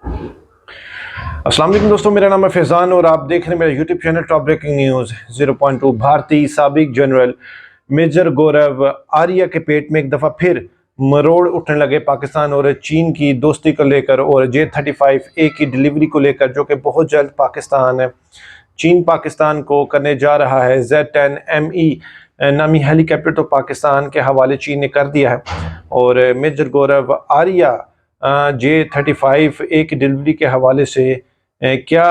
अस्सलाम वालेकुम दोस्तों, मेरा नाम है फैज़ान और आप देख रहे हैं मेरा YouTube channel top breaking news 0.2। भारतीय साबिक जनरल मेजर गौरव आर्या के पेट में एक दफ़ा फिर मरोड़ उठने लगे पाकिस्तान और चीन की दोस्ती को लेकर और J-35A की डिलीवरी को लेकर, जो कि बहुत जल्द चीन पाकिस्तान को करने जा रहा है। Z-10ME नामी हेलीकॉप्टर तो पाकिस्तान के हवाले चीन ने कर दिया है और मेजर गौरव आर्या J-35A की डिलीवरी के हवाले से क्या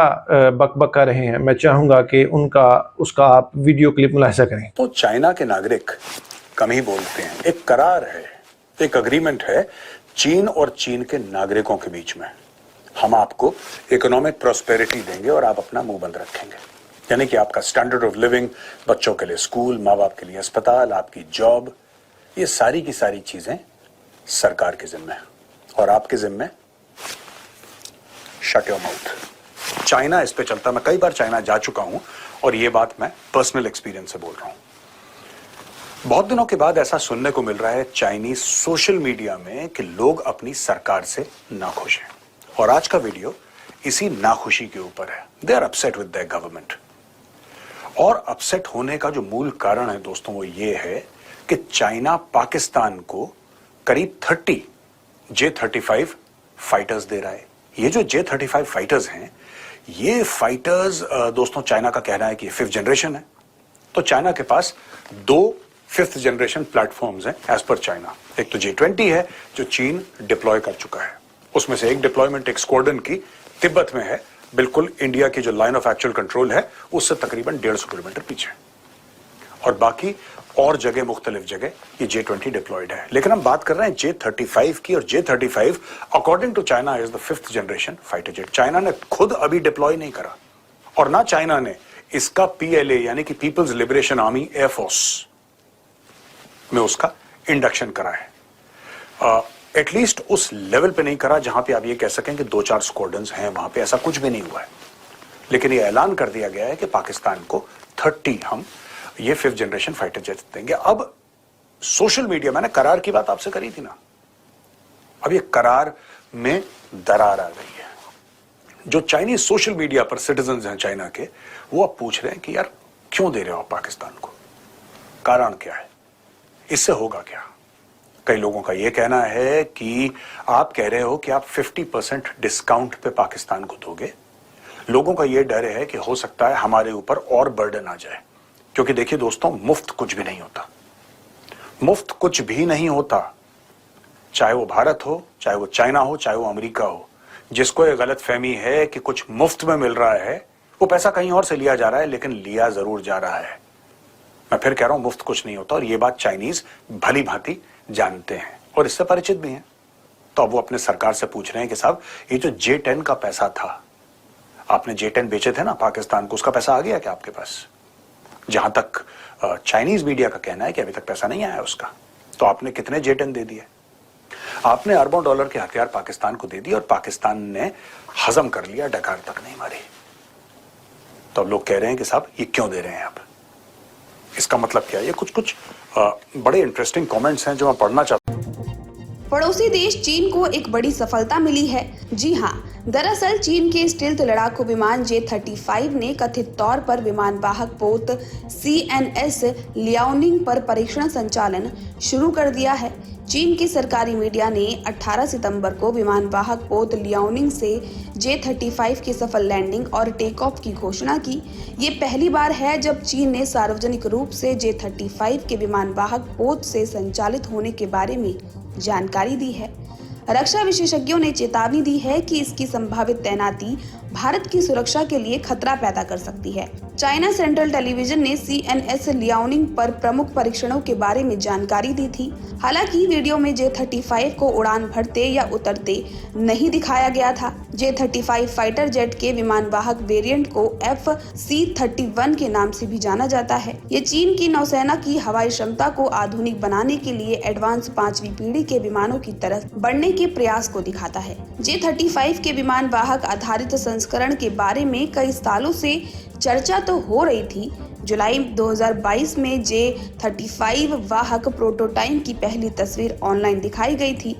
बकबक कर रहे हैं। मैं चाहूँगा कि उसका आप वीडियो क्लिप मुलाहिजा करें। तो चाइना के नागरिक कम ही बोलते हैं। एक करार है, एक अग्रीमेंट है चीन और चीन के नागरिकों के बीच में। हम आपको इकोनॉमिक प्रॉस्पेरिटी देंगे और आप अपना मुंह बंद रखेंगे, यानी कि आपका स्टैंडर्ड ऑफ लिविंग, बच्चों के लिए स्कूल, माँ बाप के लिए अस्पताल, आपकी जॉब, ये सारी की सारी चीजें सरकार के जिम्मे है और आपके जिम्मे शट योर माउथ। चाइना इस पे चलता। मैं कई बार चाइना जा चुका हूं और ये बात मैं पर्सनल एक्सपीरियंस से बोल रहा हूं। बहुत दिनों के बाद ऐसा सुनने को मिल रहा है चाइनीज सोशल मीडिया में कि लोग अपनी सरकार से नाखुश हैं और आज का वीडियो इसी नाखुशी के ऊपर है। They are upset with their government और अपसेट होने का जो मूल कारण है दोस्तों वो ये है कि चाइना पाकिस्तान को करीब 30 J-35 फाइटर्स दे रहा है। ये जो J-35 फाइटर्स हैं, ये फाइटर्स दोस्तों चाइना का कहना है कि 5th जनरेशन है। तो चाइना के पास 2 5th जनरेशन प्लेटफॉर्म्स हैं एज पर चाइना। एक तो J-20 है जो चीन डिप्लॉय कर चुका है, उसमें से एक डिप्लॉयमेंट एक स्क्वाड्रन की तिब्बत में है, बिल्कुल इंडिया की जो लाइन ऑफ एक्चुअल कंट्रोल है उससे तकरीबन 150 किलोमीटर पीछे, और बाकी और जगह मुख्तलिफ जगह ये J-20 डिप्लॉयड है। लेकिन हम बात कर रहे हैं J-35 की, और J-35 according to China is the 5th generation fighter jet. China ने खुद अभी डिप्लॉय नहीं करा और ना चाइना ने इसका PLA यानी कि पीपल्स लिबरेशन आर्मी एयरफोर्स में उसका इंडक्शन करा है। एटलीस्ट उस लेवल पे नहीं करा जहां पे आप ये कह सकें कि 2-4 स्क्वाड्रन्स हैं, वहां पे ऐसा कुछ भी नहीं हुआ है। लेकिन ये ऐलान कर दिया गया है कि पाकिस्तान को 30 हम ये 5th जनरेशन फाइटर जेट देंगे। अब सोशल मीडिया, मैंने करार की बात आपसे करी थी ना, अब ये करार में दरार आ गई है। जो चाइनीज सोशल मीडिया पर सिटीजन्स हैं चाइना के, वो अब पूछ रहे हैं कि यार क्यों दे रहे हो पाकिस्तान को, कारण क्या है, इससे होगा क्या। कई लोगों का यह कहना है कि आप कह रहे हो कि आप 50% डिस्काउंट पे पाकिस्तान को दोगे। लोगों का यह डर है कि हो सकता है हमारे ऊपर और बर्डन आ जाए, क्योंकि देखिए दोस्तों, मुफ्त कुछ भी नहीं होता। मुफ्त कुछ भी नहीं होता, चाहे वो भारत हो, चाहे वो चाइना हो, चाहे वो अमेरिका हो। जिसको ये गलत फहमी है कि कुछ मुफ्त में मिल रहा है, वो पैसा कहीं और से लिया जा रहा है, लेकिन लिया जरूर जा रहा है। मैं फिर कह रहा हूं, मुफ्त कुछ नहीं होता, और ये बात चाइनीज भली भांति जानते हैं और इससे परिचित भी हैं। तो अब वो अपने सरकार से पूछ रहे हैं कि साहब, ये जो J-10 का पैसा था, आपने J-10 बेचे थे ना पाकिस्तान को, उसका पैसा आ गया क्या आपके पास? जहां तक चाइनीज मीडिया का कहना है कि अभी तक पैसा नहीं आया उसका। तो आपने कितने J-10 दे दिए? आपने अरबों डॉलर के हथियार पाकिस्तान को दे दिए और पाकिस्तान ने हजम कर लिया, डकार तक नहीं मारी। तो अब लोग कह रहे हैं कि साहब ये क्यों दे रहे हैं आप, इसका मतलब क्या है? ये कुछ बड़े इंटरेस्टिंग कमेंट्स हैं जो मैं पढ़ना चाहता हूं। पड़ोसी देश चीन को एक बड़ी सफलता मिली है। जी हां, दरअसल चीन के स्टील्थ लड़ाकू विमान J-35 ने कथित तौर पर विमान वाहक पोत CNS लियाओनिंग पर परीक्षण संचालन शुरू कर दिया है। चीन की सरकारी मीडिया ने 18 सितंबर को विमान वाहक पोत लियाओनिंग से J-35 की सफल लैंडिंग और टेक ऑफ की घोषणा की। ये पहली बार है जब चीन ने सार्वजनिक रूप से J-35 के विमान वाहक पोत से संचालित होने के बारे में जानकारी दी है। रक्षा विशेषज्ञों ने चेतावनी दी है कि इसकी संभावित तैनाती भारत की सुरक्षा के लिए खतरा पैदा कर सकती है। चाइना सेंट्रल टेलीविजन ने CNS लियाओनिंग पर प्रमुख परीक्षणों के बारे में जानकारी दी थी। हालांकि वीडियो में J-35 को उड़ान भरते या उतरते नहीं दिखाया गया था। J-35 फाइटर जेट के विमान वाहक वेरिएंट को FC-31 के नाम से भी जाना जाता है। ये चीन की नौसेना की हवाई क्षमता को आधुनिक बनाने के लिए एडवांस 5वीं पीढ़ी के विमानों की तरफ बढ़ने के प्रयास को दिखाता है। J-35 के विमान वाहक आधारित संस्करण के बारे में कई सालों से चर्चा तो हो रही थी। जुलाई 2022 में J-35 वाहक प्रोटोटाइप की पहली तस्वीर ऑनलाइन दिखाई गई थी।